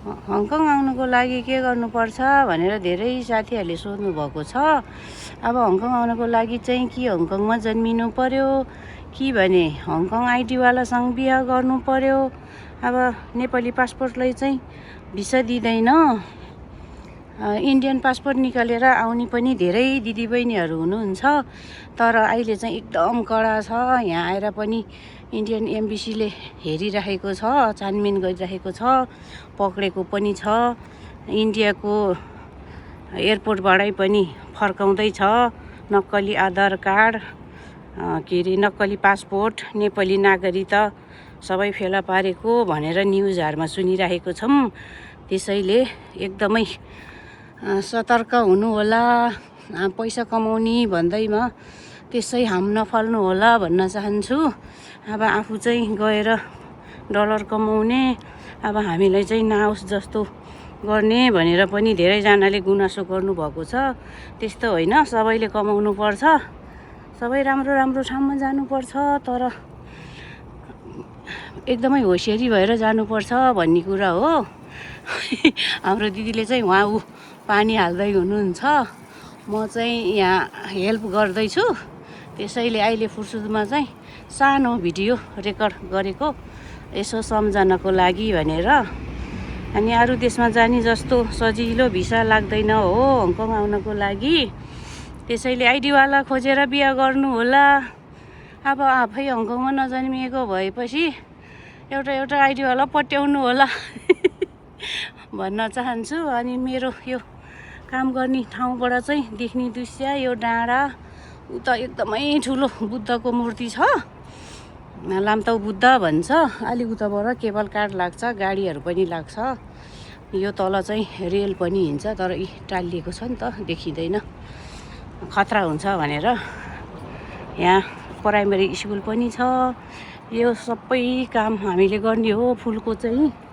Hong Kong आउनुको लागि के गर्नुपर्छ भनेर धेरै साथीहरूले सोध्नु भएको छ। अब हङकङ आउनुको लागि चाहिँ कि हङकङमा जन्मिनु पर्यो कि भने हङकङ आइडीवालासँग बिहा गर्नु पर्यो। अब नेपाली पासपोर्टलाई चाहिँ भिसा दिँदैन। इन्डियन पासपोर्ट निकालेर आउने पनि धेरै दिदीबहिनीहरू हुनुहुन्छ, तर अहिले चाहिँ एकदम कडा छ। यहाँ आएर पनि इन्डियन एम्बेसीले हेरिरहेको छ, छानबिन गरिरहेको छ, पक्रेको पनि छ। इन्डियाको एयरपोर्टबाटै पनि फर्काउँदैछ नक्कली आधार कार्ड, के अरे नक्कली पासपोर्ट, नेपाली नागरिकता सबै फेला पारेको भनेर न्युजहरूमा सुनिरहेको छौँ। त्यसैले एकदमै सतर्क हुनु होला। पैसा कमाउने भन्दैमा त्यसै हाम नफाल्नु होला भन्न चाहन्छु। अब आफू चाहिँ गएर डलर कमाउने, अब हामीलाई चाहिँ नआओस् जस्तो गर्ने भनेर पनि धेरैजनाले गुनासो गर्नुभएको छ। त्यस्तो होइन, सबैले कमाउनु पर्छ, सबै राम्रो राम्रो ठाउँमा जानुपर्छ, तर एकदमै होसियारी भएर जानुपर्छ भन्ने कुरा हो। हाम्रो दिदीले चाहिँ उहाँ पानी हाल्दै हुनुहुन्छ, म चाहिँ यहाँ हेल्प गर्दैछु। त्यसैले अहिले फुर्सदमा चाहिँ सानो भिडियो रेकर्ड गरेको, यसो सम्झनको लागि भनेर। अनि अरू देशमा जाने जस्तो सजिलो भिसा लाग्दैन हो हङकङ आउनको लागि। त्यसैले आइडीवाला खोजेर बिहा गर्नु होला। अब आफै हङकङमा नजन्मिएको भएपछि एउटा आइडीवाला पट्याउनु होला भन्न चाहन्छु। अनि मेरो यो काम गर्ने ठाउँबाट चाहिँ देख्ने दृश्य यो डाँडा, उता एकदमै ठुलो बुद्धको मूर्ति छ, लाम्ताउ बुद्ध भन्छ। अलिक उताबाट केबल कार लाग्छ, गाडीहरू पनि लाग्छ। यो तल चाहिँ रेल पनि हिँड्छ, तर टालिएको छ नि त, देखिँदैन, खतरा हुन्छ भनेर। यहाँ प्राइमेरी स्कुल पनि छ। यो सबै काम हामीले गर्ने हो। फुलको चाहिँ